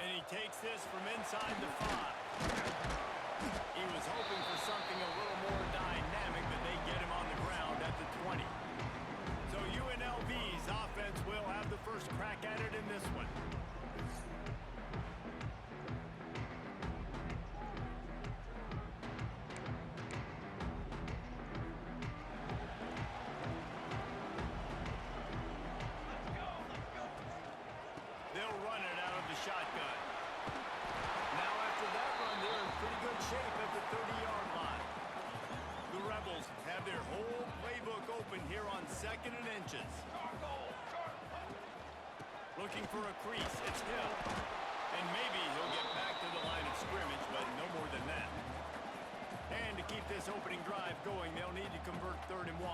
And he takes this from inside the 5. He was hoping for something a little more dynamic, but they get him on the ground at the 20. So UNLV's offense will have the first crack at it in this one. They'll run it out of the shotgun. Now after that run, they're in pretty good shape at the 30-yard line. The Rebels have their whole playbook open here on 2nd and inches. Looking for a crease, it's Hill. And maybe he'll get back to the line of scrimmage, but no more than that. And to keep this opening drive going, they'll need to convert 3rd and 1.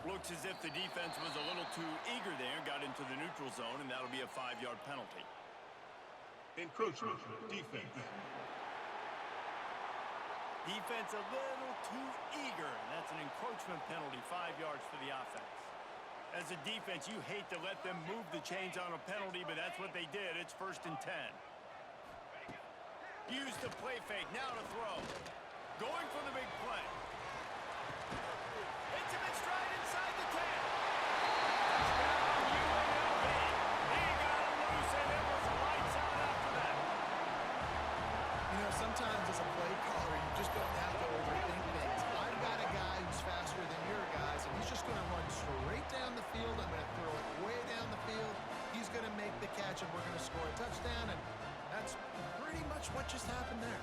Looks as if the defense was a little too eager there, got into the neutral zone, and that'll be a 5-yard penalty. Encroachment, defense. Defense a little too eager. That's an encroachment penalty, 5 yards for the offense. As a defense, you hate to let them move the chains on a penalty, but that's what they did. It's 1st and 10. Use the play fake, now to throw. Going for the big play. Hits him in stride inside the 10. Touchdown, UNLV. He got him loose, and it was lights out after that. You know, sometimes as a play caller, you just don't have to overthink things. I've got a guy who's faster than your guys, and he's just going to run straight down the field. I'm going to throw it way down the field. He's going to make the catch, and we're going to score a touchdown, and that's pretty much what just happened there.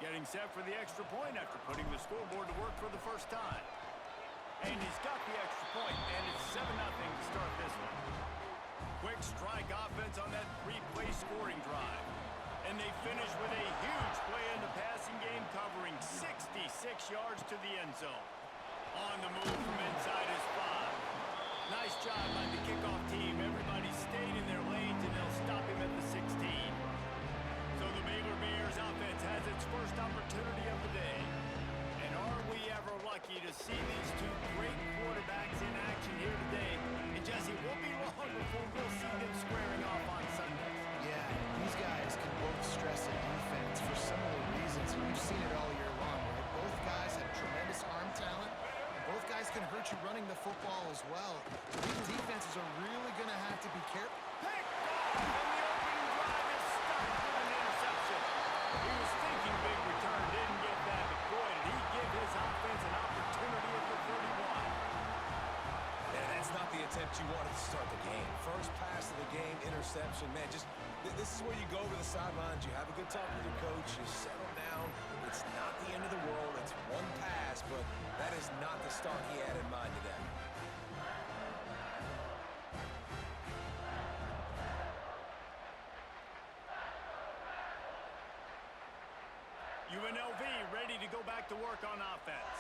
Getting set for the extra point after putting the scoreboard to work for the first time. And he's got the extra point, and it's 7-0 to start this one. Quick strike offense on that 3-play scoring drive. And they finish with a huge play in the passing game, covering 66 yards to the end zone. On the move from inside his 5. Nice job by the kickoff team. Everybody stayed in their lanes, and they'll stop him at the 16. So the Baylor Bears offense has its first opportunity of the day. And are we ever lucky to see these two great quarterbacks in action here today? And Jesse, it won't be long before we'll see them squaring off on Sunday. Yeah, these guys can both stress a defense for similar reasons, and we've seen it all year long, right? Both guys have tremendous arm talent, and both guys can hurt you running the football as well. These defenses are really going to have to be careful. Pick off, and the opening drive is stopped with an interception. He was thinking big return, didn't get that, but boy, did he give his offense an opportunity at the 31. Man, that's not the attempt you wanted to start the game. First pass of the game, interception. Man, this is where you go to the sidelines. You have a good talk with your coach. You settle down. It's not the end of the world. It's one pass, but that is not the start he had in mind today. UNLV ready to go back to work on offense.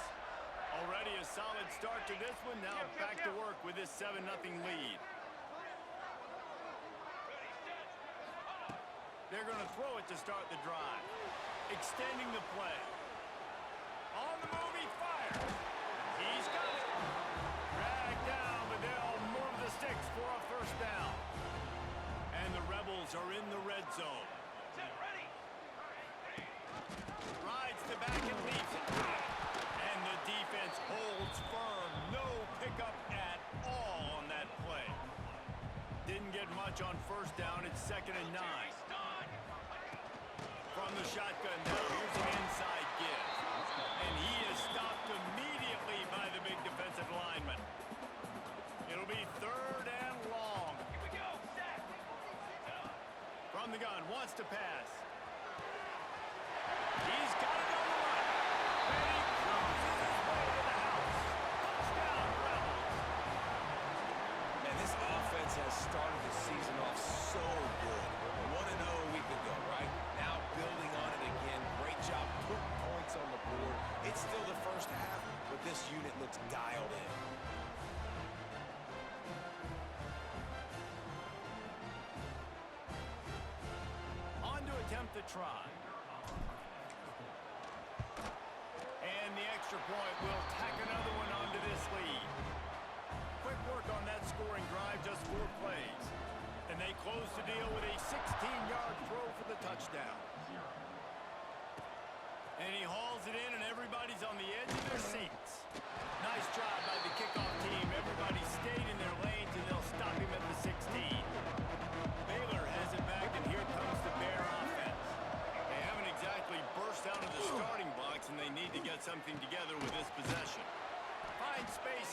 Already a solid start to this one. Now back to work with this 7-0 lead. They're going to throw it to start the drive. Extending the play. On the move, he fires. He's got it. Dragged down, but they'll move the sticks for a first down. And the Rebels are in the red zone. Rides to back and leaves it. And the defense holds firm. No pickup at all on that play. Didn't get much on first down. It's 2nd and 9. From the shotgun now, here's an inside give. And he is stopped immediately by the big defensive lineman. It'll be 3rd and long. Here we go. From the gun, wants to pass. He's got it on the run. And he cruises his way to the house. Touchdown, Rebels. And this offense has started the season off so good. 1-0 a week ago, right? Now building on it again. Great job putting points on the board. It's still the first half, but this unit looks dialed in. On to attempt the try. And the extra point will tack another one onto this lead.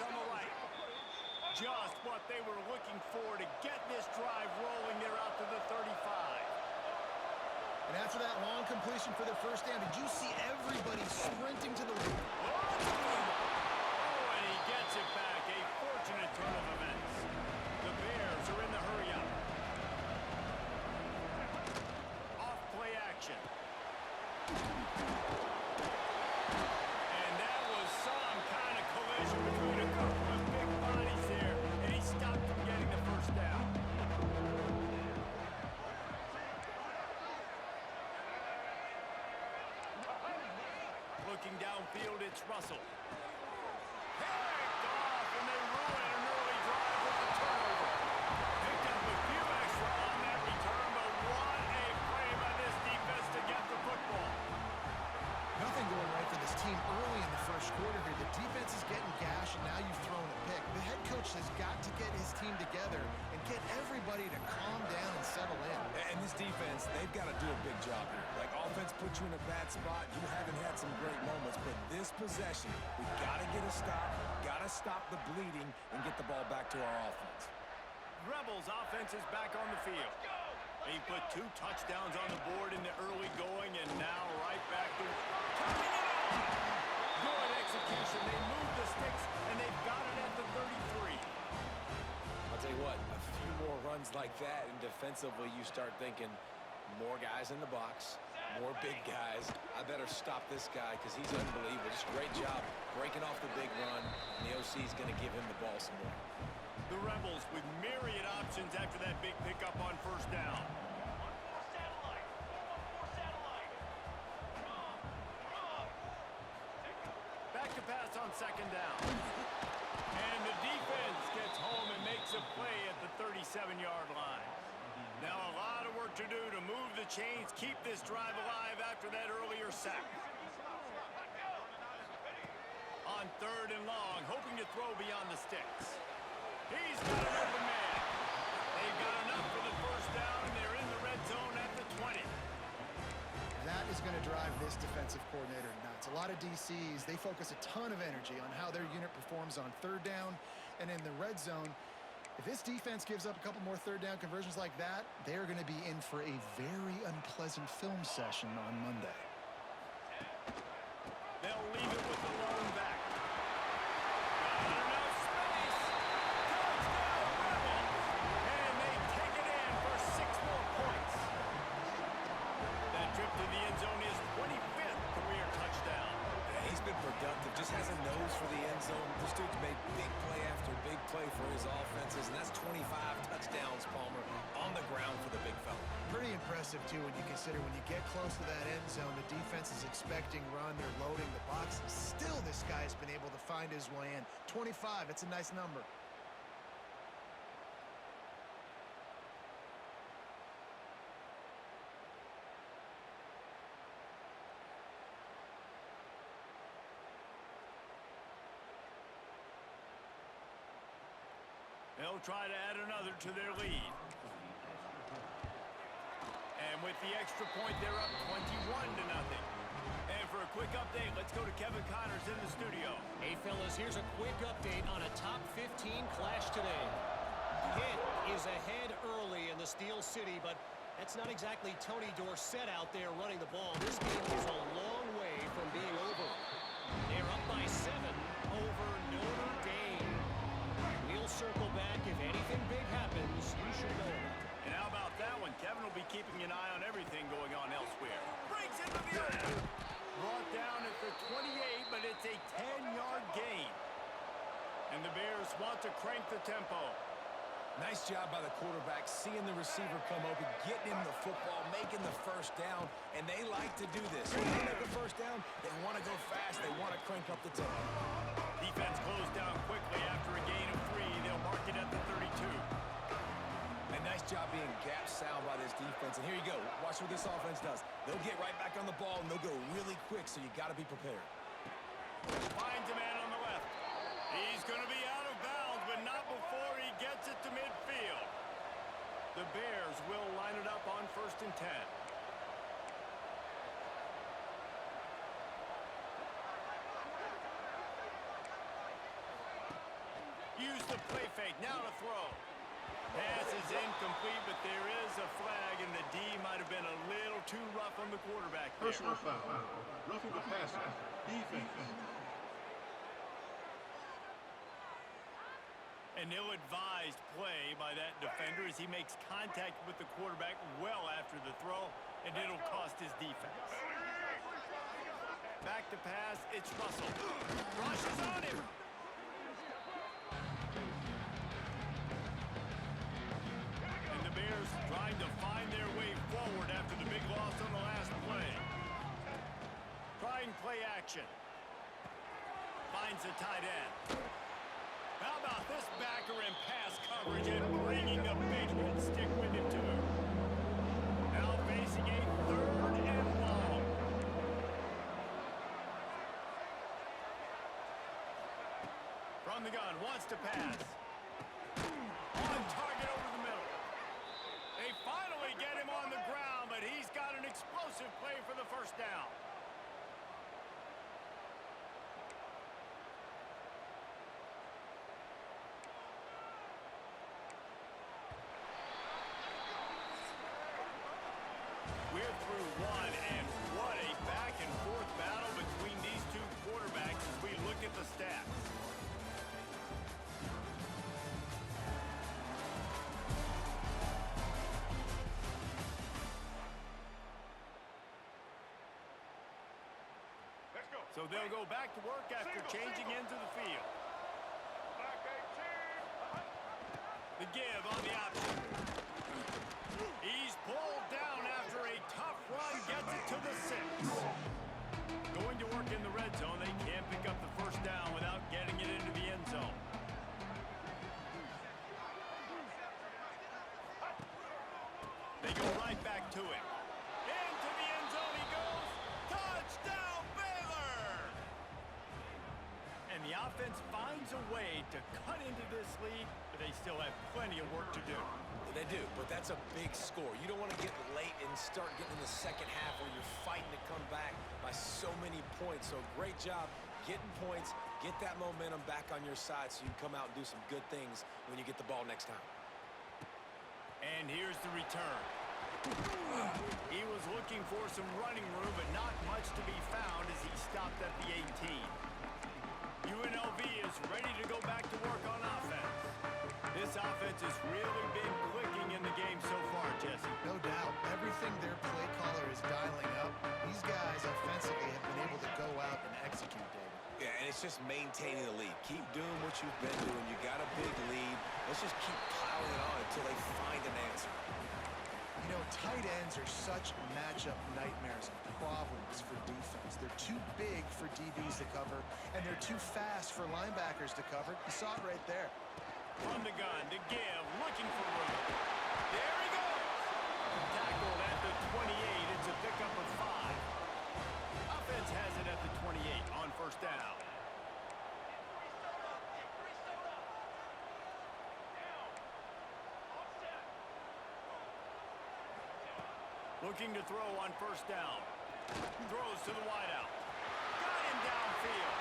on the right. Just what they were looking for to get this drive rolling. They're out to the 35. And after that long completion for their first down, did you see everybody sprinting to the lead? Oh, and he gets it back. A fortunate turn of events. The Bears are in the hurry-up. Off play action. And that was some kind of collision between a couple of big bodies there, and he stopped from getting the first down. Looking downfield, it's Russell. Picked off, and they ruin an early drive with a turnover. Picked up a few extra on that return, but what a play by this defense to get the football. Nothing going right for this team early in the first quarter here. The defense is getting gashed, and now you've thrown a pick. The head coach has got to get his team together and get everybody to calm down and settle in. And this defense, they've got to do a big job here. Like, offense put you in a bad spot. You haven't had some great moments, but this possession, we got to get a stop, got to stop the bleeding, and get the ball back to our offense. Rebels offense is back on the field. They put 2 touchdowns on the board in the early going, and now right back to turning it on. Good execution. They move the sticks, and they've got it at the 33. I'll tell you what, a few more runs like that, and defensively you start thinking more guys in the box, more big guys. I better stop this guy because he's unbelievable. Just great job breaking off the big run, and the OC is going to give him the ball some more. The Rebels with myriad options after that big pickup on first down. Back to pass on second down. And the defense gets home and makes a play at the 37-yard line. Now a lot of work to do to move the chains, keep this drive alive after that earlier sack. On third and long, hoping to throw beyond the sticks. He's got an open man. They've got enough for the first down, and they're in the red zone at the 20. That is going to drive this defensive coordinator nuts. A lot of DCs, they focus a ton of energy on how their unit performs on third down and in the red zone. If this defense gives up a couple more third down conversions like that, they are going to be in for a very unpleasant film session on Monday. They'll leave it with the lone back. Got enough space. Touchdown Rebels. And they take it in for 6 more points. That trip to the end zone is 25th career touchdown. Yeah, he's been productive, just has a nose for the end zone. This dude's made big play after big play for his offenses, and that's 25 touchdowns, Palmer, on the ground for the big fella. Pretty impressive, too, when you consider when you get close to that end zone, the defense is expecting run, they're loading the box. Still, this guy's been able to find his way in. 25, it's a nice number. They'll try to add another to their lead. And with the extra point, they're up 21-0. And for a quick update, let's go to Kevin Connors in the studio. Hey, fellas, here's a quick update on a top 15 clash today. Pitt is ahead early in the Steel City, but that's not exactly Tony Dorsett out there running the ball. This game is a long way from being over. They're up by 7 over Notre Dame. We'll circle back. If anything big happens, you should know. And how about that one? Kevin will be keeping an eye on everything going on elsewhere. Breaks into the air. Brought down at the 28, but it's a 10-yard gain. And the Bears want to crank the tempo. Nice job by the quarterback, seeing the receiver come open, getting him the football, making the first down, and they like to do this. When they make a first down, they want to go fast, they want to crank up the tempo. Defense closed down quickly after a gain of 3. They'll mark it at the 32. A nice job being gap sound by this defense, and here you go. Watch what this offense does. They'll get right back on the ball, and they'll go really quick, so you got to be prepared. Finds a man on the left. He's going to be out of bounds, but not before he gets it to midfield. The Bears will line it up on 1st and 10. Use the play fake. Now to throw. Pass is incomplete, but there is a flag, and the D might have been a little too rough on the quarterback there. Personal foul. Roughing the passer. Defense. An ill-advised play by that defender as he makes contact with the quarterback well after the throw, and it'll cost his defense. Back to pass, it's Russell. Rush is on him. And the Bears trying to find their way forward after the big loss on the last play. Trying play action. Finds a tight end. How about this backer in pass coverage and bringing a big hit stick with him to him. Now facing a 3rd and long. From the gun, wants to pass. On target over the middle. They finally get him on the ground, but he's got an explosive play for the first down. We're through one, and what a back-and-forth battle between these two quarterbacks as we look at the stats. Let's go. So they'll go back to work after changing into the field. Back 18. The give on the option. He's pulled down after a tough run, gets it to the 6. Going to work in the red zone, they can't pick up the first down without getting it into the end zone. They go right back to him. Into the end zone he goes. Touchdown, Baylor! And the offense finds a way to cut into this lead, but they still have plenty of work to do. They do, but that's a big score. You don't want to get late and start getting in the second half where you're fighting to come back by so many points. So great job getting points, get that momentum back on your side so you can come out and do some good things when you get the ball next time. And here's the return. He was looking for some running room, but not much to be found as he stopped at the 18. UNLV is ready to go back to work on offense. This offense has really been clicking in the game so far, Jesse. No doubt. Everything their play caller is dialing up, these guys offensively have been able to go out and execute, David. Yeah, and it's just maintaining the lead. Keep doing what you've been doing. You got a big lead. Let's just keep piling it on until they find an answer. You know, tight ends are such matchup nightmares and problems for defense. They're too big for DBs to cover, and they're too fast for linebackers to cover. You saw it right there. From the gun, to give, looking for room. There he goes! Tackled at the 28. It's a pickup of 5. Offense has it at the 28 on first down. Looking to throw on first down. Throws to the wideout. Got him downfield.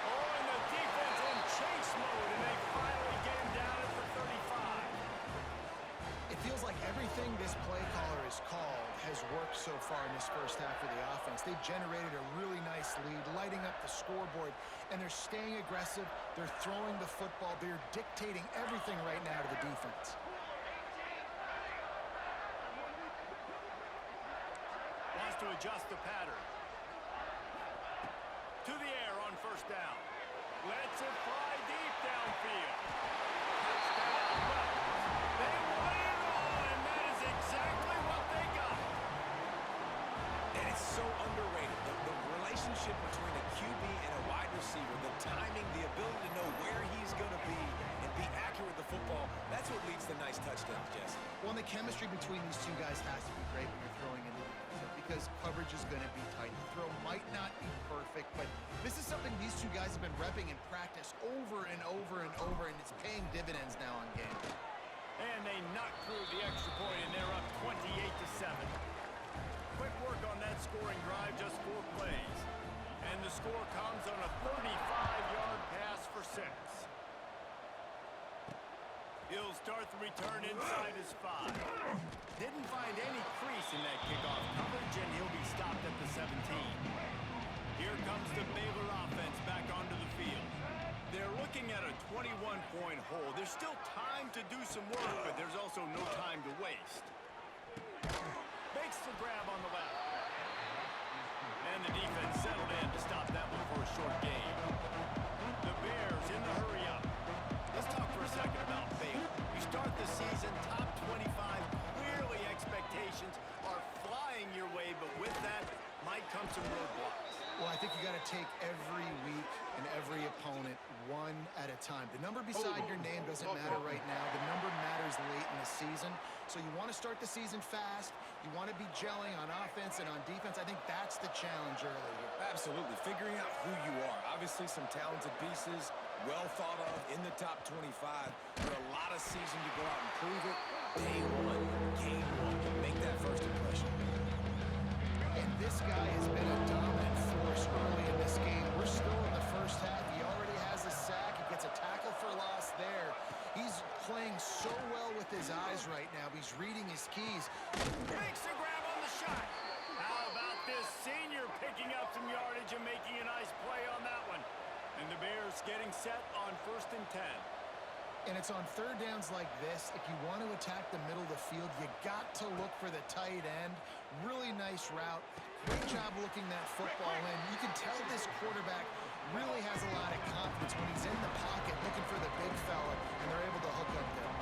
Oh, and the defense in chase mode, and they finally get him down at the 35. It feels like everything this play caller has called has worked so far in this first half for the offense. They've generated a really nice lead, lighting up the scoreboard, and they're staying aggressive. They're throwing the football. They're dictating everything right now to the defense. Wants to adjust the pattern. To the air on first down. Lets it fly deep downfield. Touchdown. They want it all, and that is exactly what they got. And it's so underrated. The relationship between a QB and a wide receiver, the timing, the ability to know where he's going to be and be accurate with the football, that's what leads to nice touchdowns, Jesse. Well, the chemistry between these two guys has to be great when you're throwing into the because coverage is going to be tight. The throw might not be perfect, but this is something these two guys have been repping in practice over and over and over, and it's paying dividends now on game. And they knock through the extra point, and they're up 28-7. Quick work on that scoring drive, just 4 plays. And the score comes on a 35-yard pass for 6. return inside his 5. Didn't find any crease in that kickoff coverage, and he'll be stopped at the 17. Here comes the Baylor offense back onto the field. They're looking at a 21-point hole. There's still time to do some work, but there's also no time to waste. Makes the grab on the left. And the defense settled in to stop that one for a short game. The Bears in the hurry up. Let's talk for a second about Baylor. You start the season top 25. Clearly expectations are flying your way, but with that might come some roadblocks. Well, I think you got to take every week and every opponent one at a time. The number beside your name doesn't matter right now. The number matters late in the season. So you want to start the season fast. You want to be gelling on offense and on defense. I think that's the challenge early here. Absolutely. Figuring out who you are. Obviously, some talented pieces, well thought of in the top 25. But a lot of season to go out and prove it. Day one, game one. Make that first impression. And this guy has been a dominant force early in this game. We're still in the first half. He already has a sack. He gets a tackle for loss there. He's playing so well with his eyes right now. He's reading his keys. Makes the grab on the shot. How about this senior picking up some yardage and making a nice play on that one? And the Bears getting set on 1st and 10. And it's on third downs like this. If you want to attack the middle of the field, you got to look for the tight end. Really nice route. Great job looking that football in. You can tell this quarterback really has a lot of confidence when he's in the pocket looking for the big fella, and they're able to hook up there.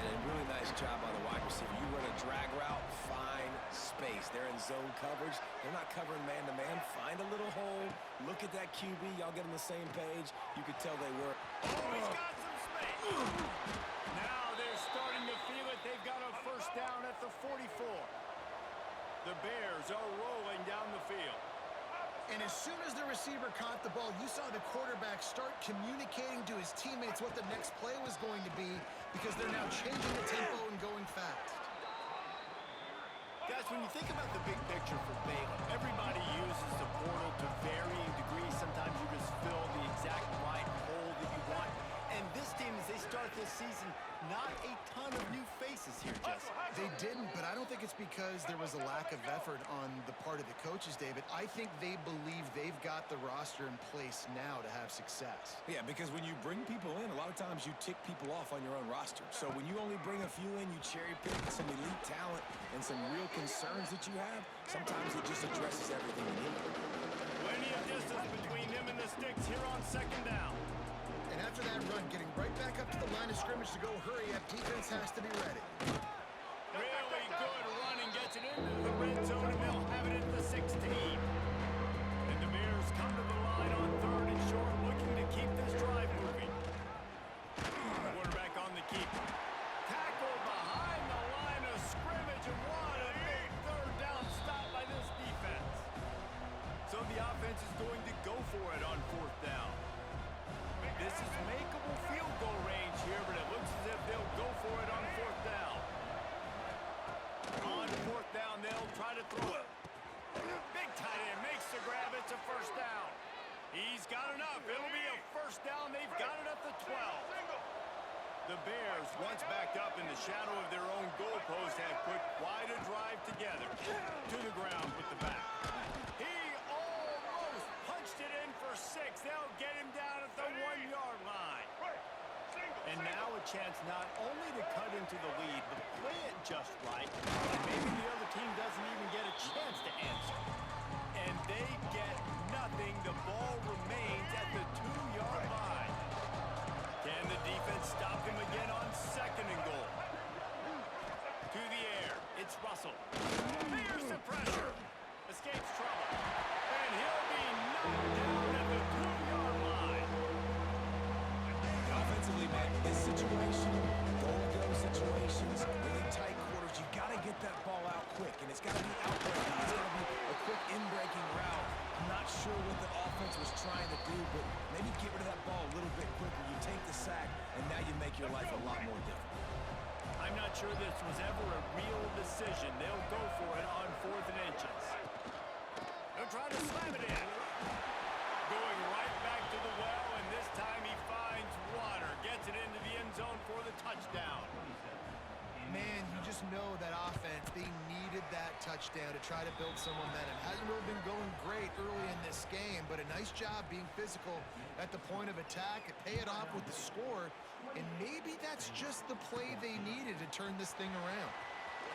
And a really nice job by the wide receiver. You run a drag route, find space. They're in zone coverage. They're not covering man-to-man. Find a little hole. Look at that QB. Y'all get on the same page. You could tell they were. Oh, he's got some space. Now they're starting to feel it. They've got a first down at the 44. The Bears are rolling down the field. And as soon as the receiver caught the ball, you saw the quarterback start communicating to his teammates what the next play was going to be, because they're now changing the tempo and going fast. Guys, when you think about the big picture for Baylor, everybody uses the portal to varying degrees. Sometimes you just fill the exact right hole that you want. And this team, as they start this season, not a ton of new faces here, Jesse. They didn't, but I don't think it's because there was a lack of effort on the part of the coaches, David. I think they believe they've got the roster in place now to have success. Yeah, because when you bring people in, a lot of times you tick people off on your own roster. So when you only bring a few in, you cherry pick some elite talent and some real concerns that you have, sometimes it just addresses everything you need. Plenty of distance between him and the sticks here on 2nd down. And after that run, getting right back up to the line of scrimmage to go hurry up, defense has to be ready. Really good running, gets it into the red zone, and they'll have it at the 16. And the Bears come to the line on 3rd and short, looking to keep this drive moving. Quarterback on the keep. Tackle behind the line of scrimmage, and what a big 3rd down stop by this defense. So the offense is going to go for it on 4th down. This is makeable field goal range here, but it looks as if they'll go for it on 4th down. On 4th down, they'll try to throw it. Big tight end makes the grab. It's a first down. He's got enough. It'll be a first down. They've got it at the 12. The Bears, once backed up in the shadow of their own goalpost, have put quite a drive together. To the ground with the back. He almost punched it in for 6. They'll get him down at the 1-yard line. And now a chance not only to cut into the lead, but play it just right. And maybe the other team doesn't even get a chance to answer. And they get nothing. The ball remains at the 2-yard line. Can the defense stop him again on 2nd and goal? To the air. It's Russell. Fears the pressure. Escapes trouble. And he'll be knocked down at the 2-yard line. Offensively, man, this situation, goal-to-go situations, really tight quarters, you got to get that ball out quick, and it's got to be out-breaking. It's got to be a quick in-breaking route. I'm not sure what the offense was trying to do, but maybe get rid of that ball a little bit quicker. You take the sack, and now you make your life a lot more difficult. I'm not sure this was ever a real decision. They'll go for it on 4th and inches. They'll try to slam it in. Going right back to the well, and this time he finds water. Gets it into the end zone for the touchdown. touchdown to try to build some momentum. Hasn't really been going great early in this game, but a nice job being physical at the point of attack and pay it off with the score. And maybe that's just the play they needed to turn this thing around.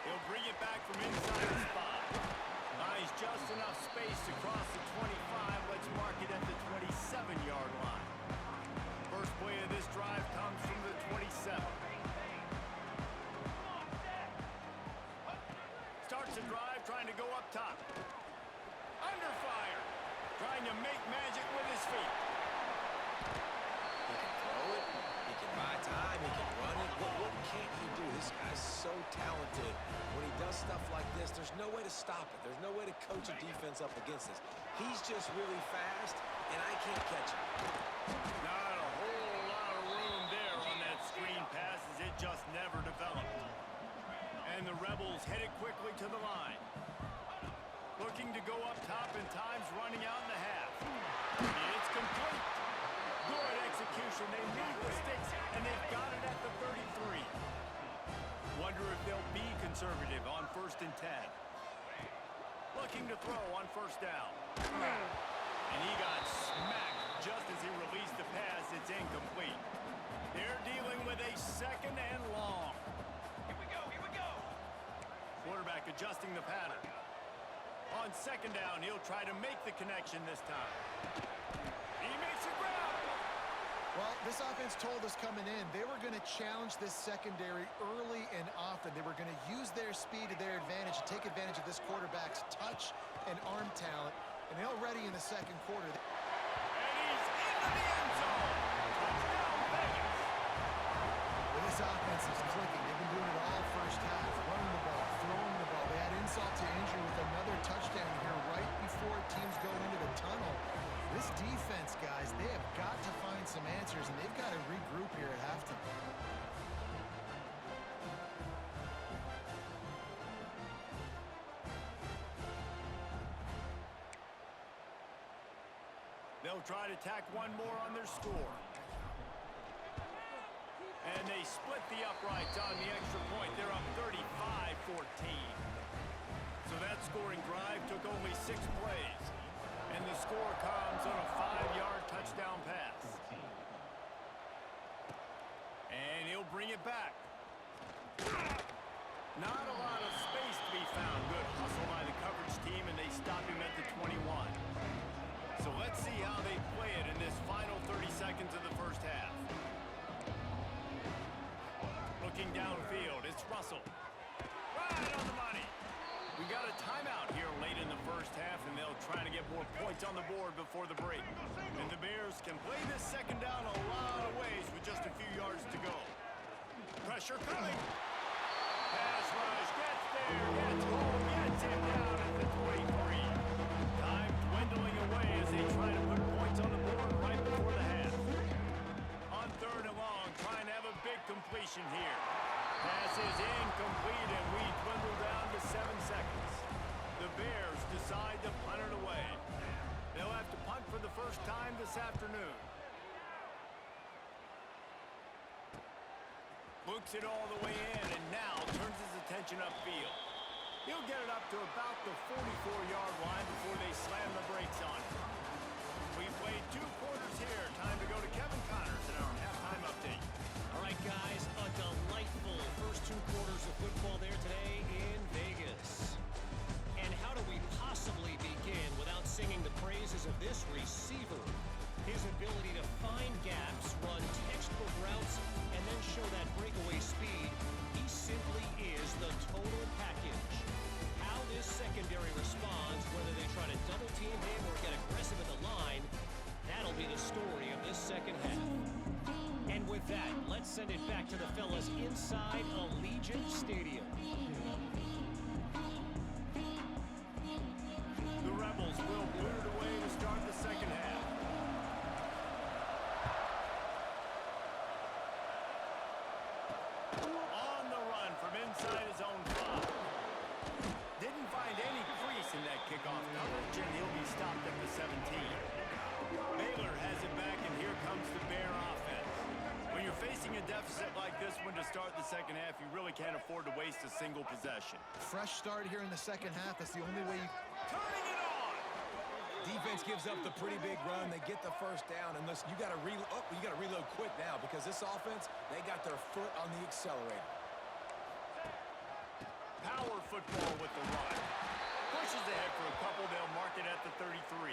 He'll bring it back from inside the spot. Buys just enough space to cross the 25. Let's mark it at the 27-yard line. First play of this drive comes from the 27. Starts the drive trying to go up top. Under fire. Trying to make magic with his feet. He can throw it. He can buy time. He can run it. What can't he do? This guy's so talented. When he does stuff like this, there's no way to stop it. There's no way to coach a defense up against this. He's just really fast, and I can't catch him. Not a whole lot of room there on that screen pass as it just never developed. And the Rebels headed quickly to the line. Looking to go up top, and time's running out in the half. It's complete. Good execution. They move the sticks, and they've got it at the 33. Wonder if they'll be conservative on 1st and 10. Looking to throw on 1st down. And he got smacked just as he released the pass. It's incomplete. They're dealing with a 2nd and long. Here we go, here we go. Quarterback adjusting the pattern. On 2nd down, he'll try to make the connection this time. He makes a grab. Well, this offense told us coming in they were going to challenge this secondary early and often. They were going to use their speed to their advantage and take advantage of this quarterback's touch and arm talent. And already in the 2nd quarter. And he's into the end zone. Touchdown, Vegas. Well, this offense is clicking. They've been doing it all first half. Running the ball, throwing the ball. They had insult to injury with another touchdown here right before teams go into the tunnel. This defense, guys, they have got to find some answers, and they've got to regroup here at halftime. They'll try to tack one more on their score. And they split the uprights on the extra point. They're up 35-14. So that scoring drive took only 6 plays. And the score comes on a 5-yard touchdown pass. And he'll bring it back. Not a lot of space to be found. Good hustle by the coverage team, and they stop him at the 21. So let's see how they play it in this final 30 seconds of the first half. Looking downfield, it's Russell. Right on the money. We got a timeout here late in the first half, and they'll try to get more points on the board before the break. And the Bears can play this 2nd down a lot of ways with just a few yards to go. Pressure coming. Pass rush gets there, gets home, gets him down at the 23. Time dwindling away as they try to put points on the board right before the half. On 3rd and long, trying to have a big completion here. Pass is incomplete, and we dwindle down to 7 seconds. The Bears decide to punt it away. They'll have to punt for the first time this afternoon. Looks it all the way in, and now turns his attention upfield. He'll get it up to about the 44-yard line before they slam the brakes on it. We played 2 quarters here. Time to go to Kevin Connors in our halftime update. All right, guys, a delightful first 2 quarters of football there today in Vegas. And how do we possibly begin without singing the praises of this receiver? His ability to find gaps, run textbook routes, and then show that breakaway speed. He simply is the total package. How this secondary responds, whether they try to double team him or get aggressive at the line, that'll be the story of this 2nd half. And with that, let's send it back to the fellas inside Allegiant Stadium. The Rebels will boot it away to start the 2nd half. On the run from inside his own 5. Didn't find any crease in that kickoff coverage, and he'll be stopped at the 17. Baylor has it back, and here comes the Bear offense. When you're facing a deficit like this one to start the second half. You really can't afford to waste a single possession. Fresh start here in the second half. That's the only way you... Turning it on! Defense gives up the pretty big run. They get the first down. And listen, you got to reload quick now because this offense, they got their foot on the accelerator. Power football with the run. Pushes ahead for a couple. They'll mark it at the 33.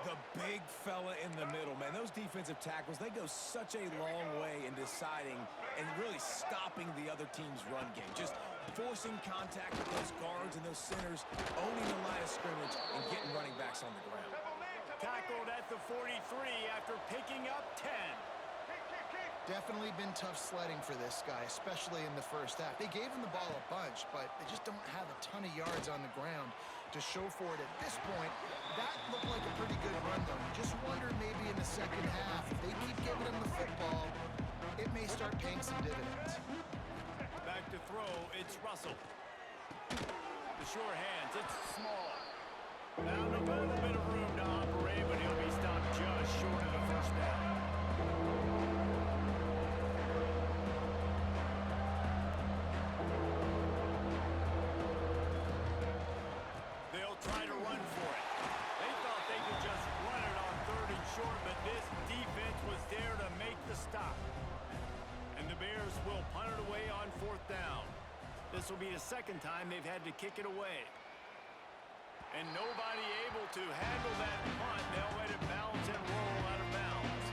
The big fella in the middle, man. Those defensive tackles, they go such a long way in deciding and really stopping the other team's run game. Just forcing contact with those guards and those centers, owning the line of scrimmage, and getting running backs on the ground. Tackled at the 43 after picking up 10. Definitely been tough sledding for this guy, especially in the first half. They gave him the ball a bunch, but they just don't have a ton of yards on the ground to show for it at this point. That looked like a pretty good run, though. You just wonder maybe in the second half, if they keep giving him the football, it may start paying some dividends. Back to throw, it's Russell. The sure hands, it's Small. Found a little bit of room to operate, but he'll be stopped just short of the first down. Try to run for it. They thought they could just run it on 3rd and short, but this defense was there to make the stop. And the Bears will punt it away on 4th down. This will be the second time they've had to kick it away. And nobody able to handle that punt. They'll let it bounce and roll out of bounds.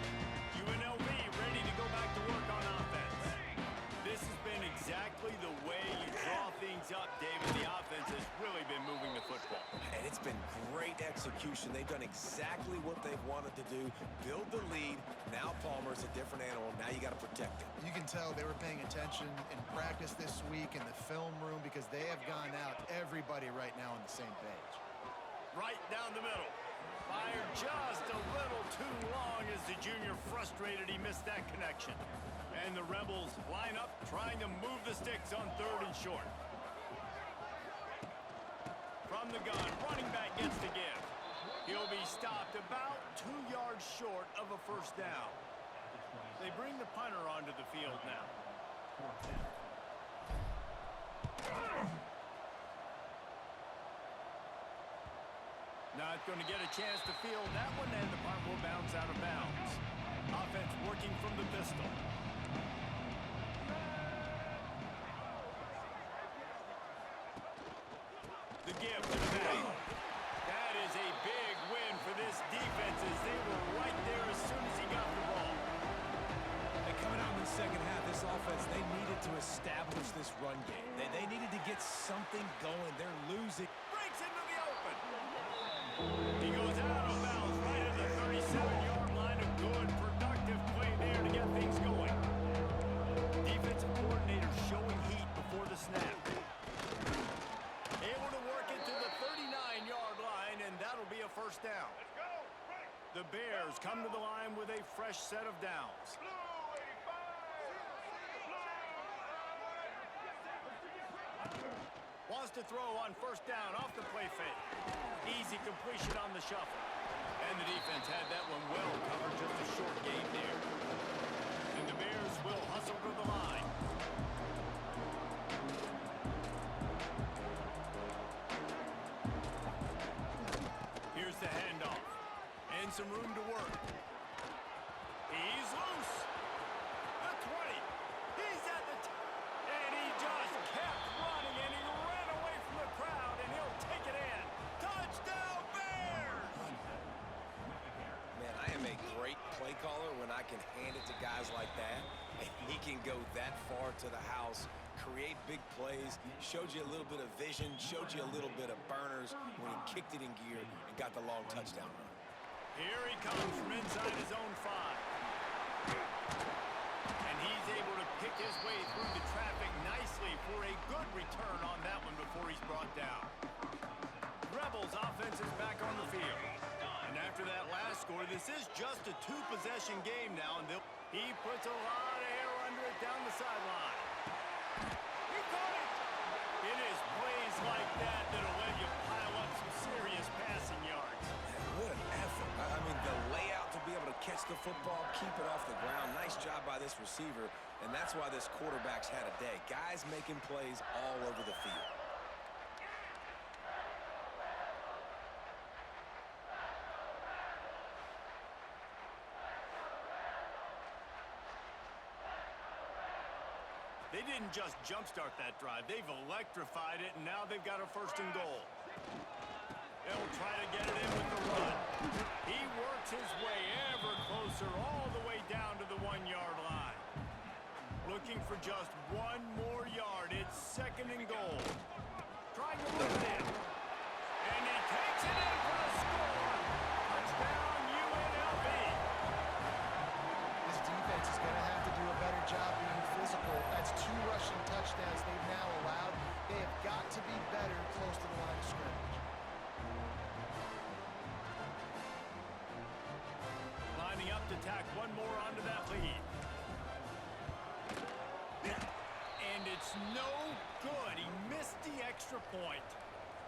Unlv ready to go back to work on offense. This has been exactly the way you draw things up, David. The offense has really been moving the football. And it's been great execution. They've done exactly what they've wanted to do. Build the lead. Now Palmer's a different animal. Now you got to protect him. You can tell they were paying attention in practice this week in the film room because they have gone out, everybody right now on the same page. Right down the middle. Fired just a little too long as the junior frustrated he missed that connection. And the Rebels line up trying to move the sticks on 3rd and short. From the gun, running back gets the give. He'll be stopped about 2 yards short of a first down. They bring the punter onto the field now. Not going to get a chance to field that one, and the punt will bounce out of bounds. Offense working from the pistol. The give to the back. That is a big win for this defense as they were right there as soon as he got the ball. And coming out in the second half, this offense, they needed to establish this run game. They needed to get something going. They're losing. Breaks into the open. He goes out of bounds right at the 37-yard line. A good, productive play there to get things going. Defensive coordinator showing heat before the snap. Able to work it to the 39-yard line, and that'll be a first down. The Bears come to the line with a fresh set of downs. Wants to throw on first down off the play fake. Easy completion on the shuffle. And the defense had that one well covered, just a short gain there. And the Bears will hustle to the line. Here's the handoff. And some room to work. He's loose. The 20. He's at the and he just kept running, and he ran away from the crowd, and he'll take it in. Touchdown, Bears! Man, I am a great play caller when I can hand it to guys like that. And he can go that far to the house, create big plays, showed you a little bit of vision, showed you a little bit of burners when he kicked it in gear and got the long touchdown run. Here he comes from inside his own 5. And he's able to pick his way through the traffic nicely for a good return on that one before he's brought down. Rebels offense is back on the field. And after that last score, this is just a 2-possession game now, and he puts a lot of air under it down the sideline. He caught it! It is plays like that that'll let you pile up some serious passing yards. What an effort. I mean, the layout to be able to catch the football, keep it off the ground. Nice job by this receiver, and that's why this quarterback's had a day. Guys making plays all over the field. They didn't just jumpstart that drive. They've electrified it, and now they've got a first and goal. They'll try to get it in with the run. He works his way ever closer all the way down to the 1-yard line. Looking for just one more yard. It's second and goal. Trying to run it in. And he takes it in for a score. Touchdown, UNLV. This defense is going to have to do a better job being physical. That's 2 rushing touchdowns they've now allowed. They have got to be better close to the line of scrimmage. Lining up to tack one more onto that lead. And it's no good. He missed the extra point.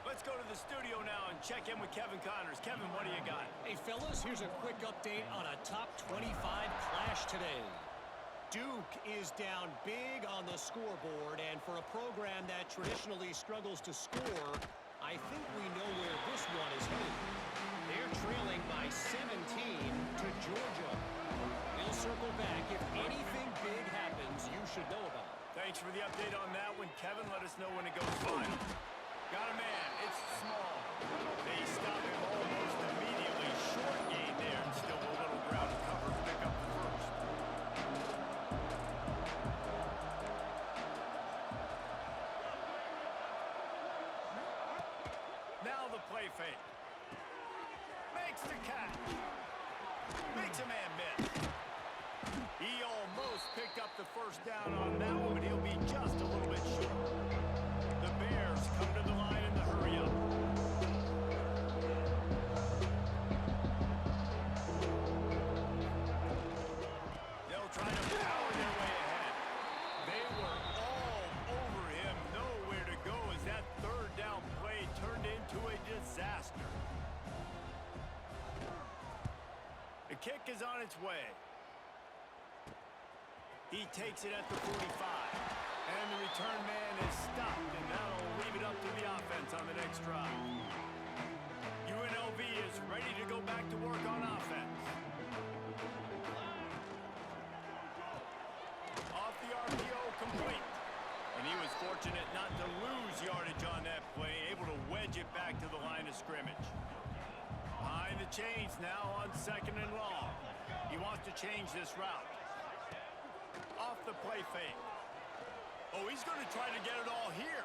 Let's go to the studio now and check in with Kevin Connors. Kevin, what do you got? Hey, fellas, here's a quick update on a top 25 clash today. Duke is down big on the scoreboard, and for a program that traditionally struggles to score, I think we know where this one is headed. They're trailing by 17 to Georgia. They'll circle back. If anything big happens, you should know about it. Thanks for the update on that one, Kevin. Let us know when it goes final. Got a man. It's small. They stop him almost immediately. Short gain there, and still a little ground to cover to pick up the first. Now the play fake. Makes the catch. Makes a man miss. He almost picked up the first down on that one, but he'll be just a little bit short. The Bears come to the line in the hurry-up. They'll try to power their way ahead. They were all over him. Nowhere to go as that third down play turned into a disaster. The kick is on its way. He takes it at the 45. And the return man is stopped, and that'll leave it up to the offense on the next drive. UNLV is ready to go back to work on offense. Off the RPO, complete. And he was fortunate not to lose yardage on that play, able to wedge it back to the line of scrimmage. Behind the chains now on second and long. He wants to change this route. Off the play fake. Oh, he's going to try to get it all here.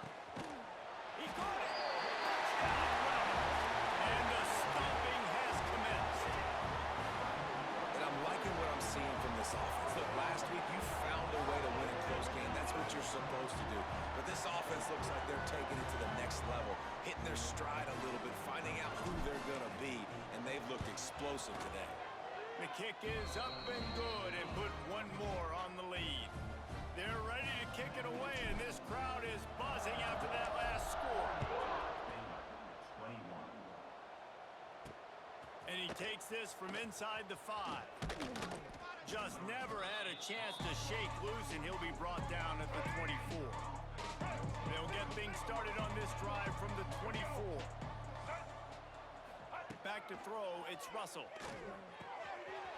He caught it. Touchdown. And the stomping has commenced. And I'm liking what I'm seeing from this offense. Look, last week you found a way to win a close game. That's what you're supposed to do. But this offense looks like they're taking it to the next level, hitting their stride a little bit, finding out who they're going to be, and they've looked explosive today. The kick is up and good and put one more on the lead. They're ready to kick it away, and this crowd is buzzing after that last score. And he takes this from inside the 5. Just never had a chance to shake loose, and he'll be brought down at the 24. They'll get things started on this drive from the 24. Back to throw, it's Russell.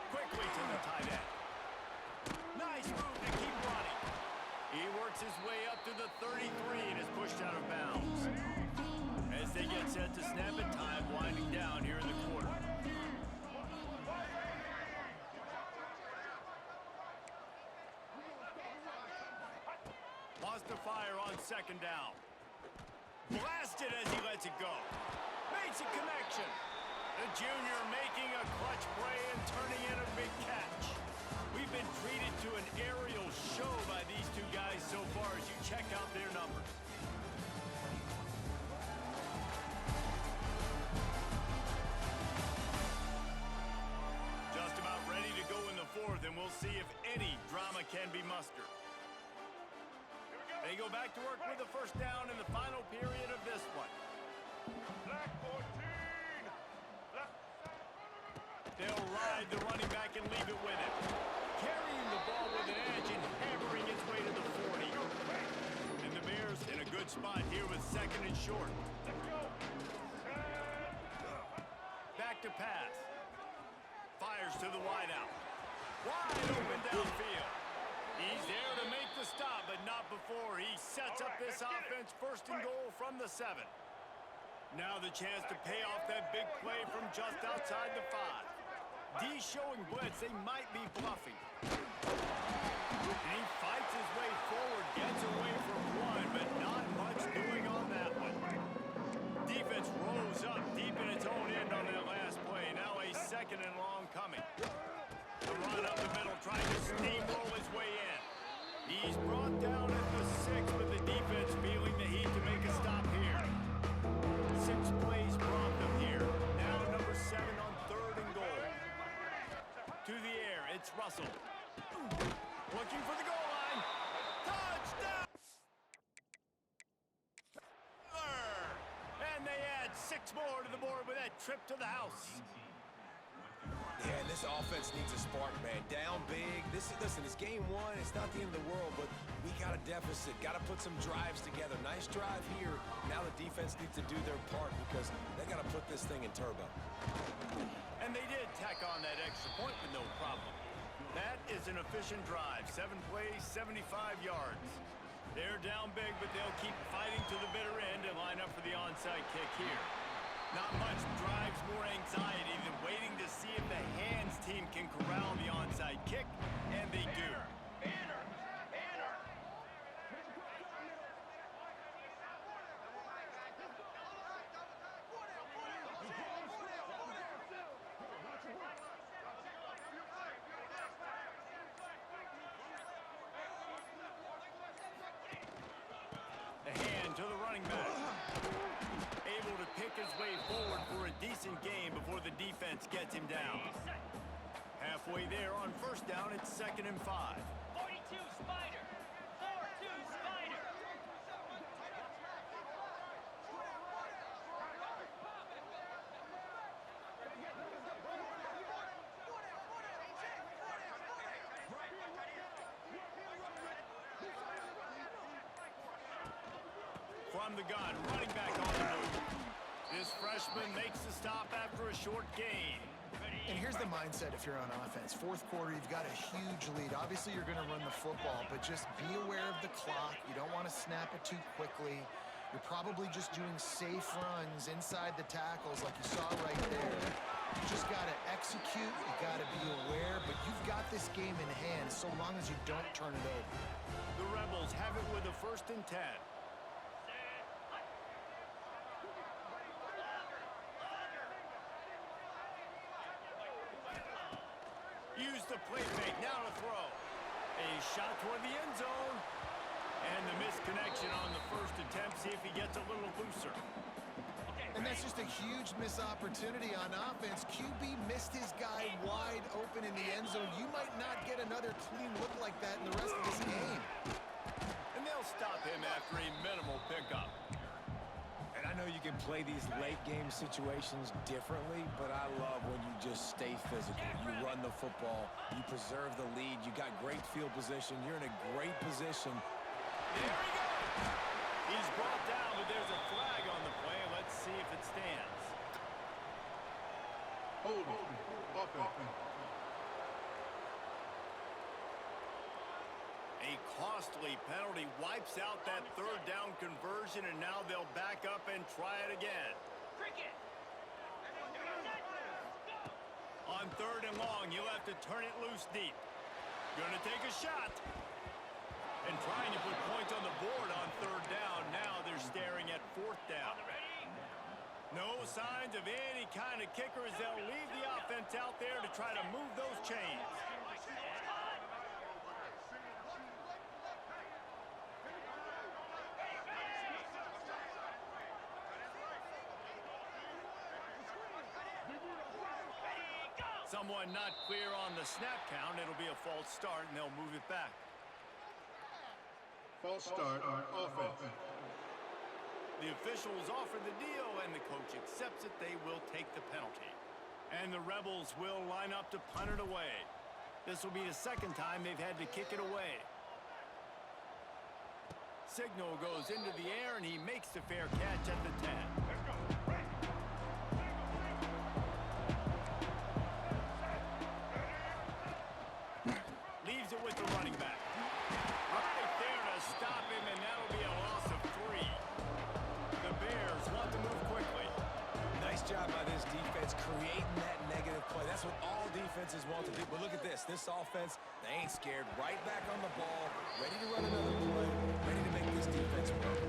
Quickly to the tight end. Nice move to keep running. He works his way up to the 33 and is pushed out of bounds. As they get set to snap it, time winding down here in the quarter. Wants to fire on second down. Blasted as he lets it go. Makes a connection. The junior making a clutch play and turning in a big catch. We've been treated to an aerial show by these two guys so far as you check out their numbers. Just about ready to go in the fourth, and we'll see if any drama can be mustered. They go back to work with the first down in the final period of this one. Black 14. They'll ride the running back and leave it with him. Carrying the ball with an edge and hammering his way to the 40. And the Bears in a good spot here with second and short. Back to pass. Fires to the wideout. Wide open downfield. He's there to make the stop, but not before he sets up this offense first and goal from the 7. Now the chance to pay off that big play from just outside the 5. D showing blitz, they might be bluffing. And he fights his way forward, gets away from one, but not much doing on that one. Defense rose up deep in its own end on that last play. Now a second and long coming. The run up the middle, trying to steamroll his way in. He's brought down at the 6, but the defense feeling the heat to make a stop here. 6 plays brought them here. Now number 7 on third and goal. To the air, it's Russell. Looking for the goal line. Touchdown! And they add 6 more to the board with that trip to the house. Yeah, and this offense needs a spark, man. Down big. Listen, it's game 1. It's not the end of the world, but we got a deficit. Got to put some drives together. Nice drive here. Now the defense needs to do their part because they got to put this thing in turbo. And they did tack on that extra point with no problem. That is an efficient drive. 7 plays, 75 yards. They're down big, but they'll keep fighting to the bitter end and line up for the onside kick here. Not much drives more anxiety than waiting to see if the hands team can corral the onside kick, and they do. The hand to the running back. Able to pick his way forward for a decent gain before the defense gets him down. Halfway there on first down, it's 2nd and 5. 42 Spider. 4-2 Spider. From the gun, running back on the move. This freshman makes the stop after a short gain. And here's the mindset if you're on offense. Fourth quarter, you've got a huge lead. Obviously, you're going to run the football, but just be aware of the clock. You don't want to snap it too quickly. You're probably just doing safe runs inside the tackles like you saw right there. You just got to execute. You got to be aware, but you've got this game in hand so long as you don't turn it over. The Rebels have it with a 1st and 10. Use the play fake, now to throw. A shot toward the end zone. And the misconnection on the first attempt. See if he gets a little looser. And that's just a huge missed opportunity on offense. QB missed his guy wide open in the end zone. You might not get another clean look like that in the rest of this game. And they'll stop him after a minimal pickup. And I know you can play these late game situations differently, but I love when you just stay physical. You run the football, you preserve the lead, you got great field position, you're in a great position. There he goes! He's brought down, but there's a flag on the play. Let's see if it stands. Hold on. Offense. A costly penalty wipes out that 3rd down conversion, and now they'll back up and try it again. Cricket. On 3rd and long, you'll have to turn it loose deep. Gonna take a shot. And trying to put points on the board on 3rd down. Now they're staring at 4th down. No signs of any kind of kicker as they'll leave the offense out there to try to move those chains. Someone not clear on the snap count. It'll be a false start, and they'll move it back. False start on offense. The officials offer the deal, and the coach accepts it. They will take the penalty. And the Rebels will line up to punt it away. This will be the second time they've had to kick it away. Signal goes into the air, and he makes the fair catch at the 10. Leaves it with the running back. Right there to stop him, and that'll be a loss of 3. The Bears want to move quickly. Nice job by this defense creating that negative play. That's what all defenses want to do. But look at this. This offense, they ain't scared. Right back on the ball, ready to run another play, ready to make this defense work.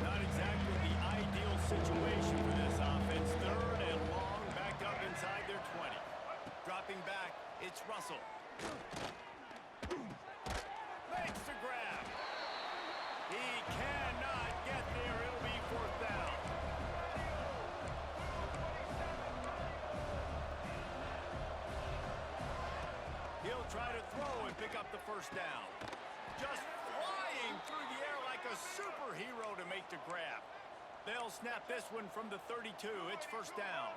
Not exactly the ideal situation for this offense. 3rd and long, backed up inside their 20. Dropping back, it's Russell. Makes the grab. He cannot get there. It'll be 4th down. He'll try to throw and pick up the 1st down. Just flying through the air like a superhero to make the grab. They'll snap this one from the 32. It's 1st down.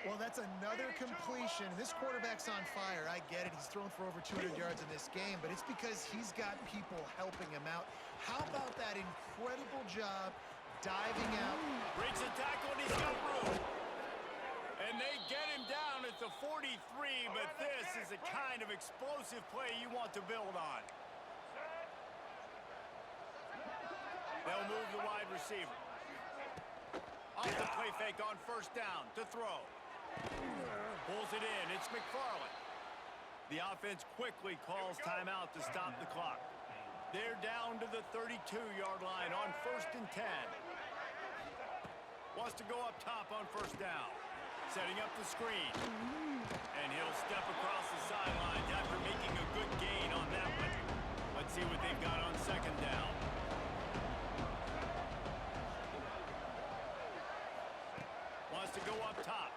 Well, that's another completion. This quarterback's on fire. I get it. He's thrown for over 200 yards in this game, but it's because he's got people helping him out. How about that incredible job diving out? Breaks a tackle, and he's got room. And they get him down at the 43, but this is the kind of explosive play you want to build on. They'll move the wide receiver. Off the play fake on 1st down to throw. Pulls it in. It's McFarland. The offense quickly calls timeout to stop the clock. They're down to the 32-yard line on 1st and 10. Wants to go up top on 1st down. Setting up the screen. And he'll step across the sidelines after making a good gain on that one. Let's see what they've got on 2nd down. Wants to go up top.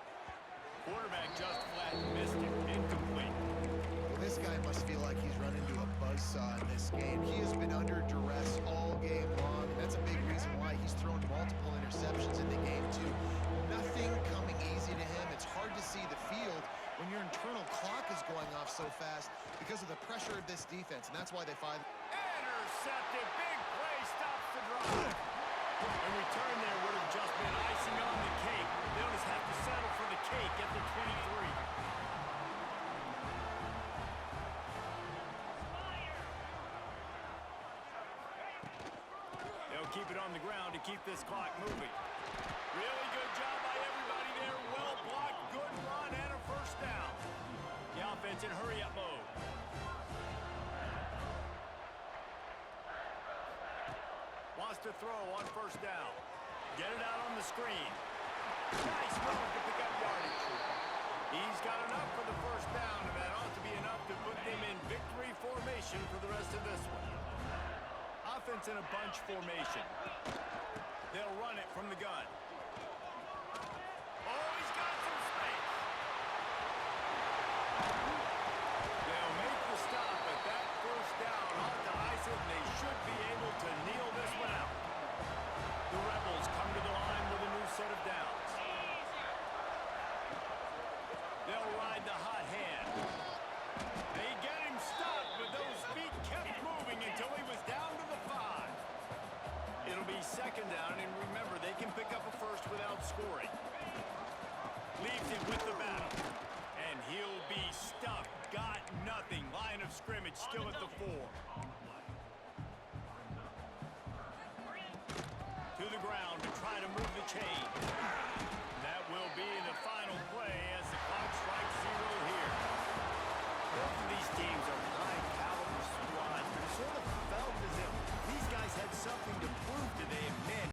Quarterback just flat missed him. Incomplete. Well, this guy must feel like he's run into a buzzsaw in this game. He has been under duress all game long, and that's a big reason why he's thrown multiple interceptions in the game, too. Nothing coming easy to him. It's hard to see the field when your internal clock is going off so fast because of the pressure of this defense, and that's why they find... Intercepted. Big play. Stops the drive. A return there would have just been icing on the cake. They'll just have to settle for the cake at the 23. They'll keep it on the ground to keep this clock moving. Really good job by everybody there. Well blocked, good run, and a 1st down. The offense in hurry-up mode. Wants to throw on 1st down. Get it out on the screen. Nice move to pick up yardage. He's got enough for the 1st down, and that ought to be enough to put them in victory formation for the rest of this one. Offense in a bunch formation. They'll run it from the gun. Oh, he's got some space. They'll make the stop, but that 1st down ought to ice it, and they should be able to kneel this one out. The Rebels come to the line with a new set of downs. They'll ride the hot hand. They get him stopped, but those feet kept moving until he was down to the 5. It'll be 2nd down, and remember, they can pick up a 1st without scoring. Leaves it with the battle. And he'll be stuffed. Got nothing. Line of scrimmage still at the 4. To the ground to try to move the chain.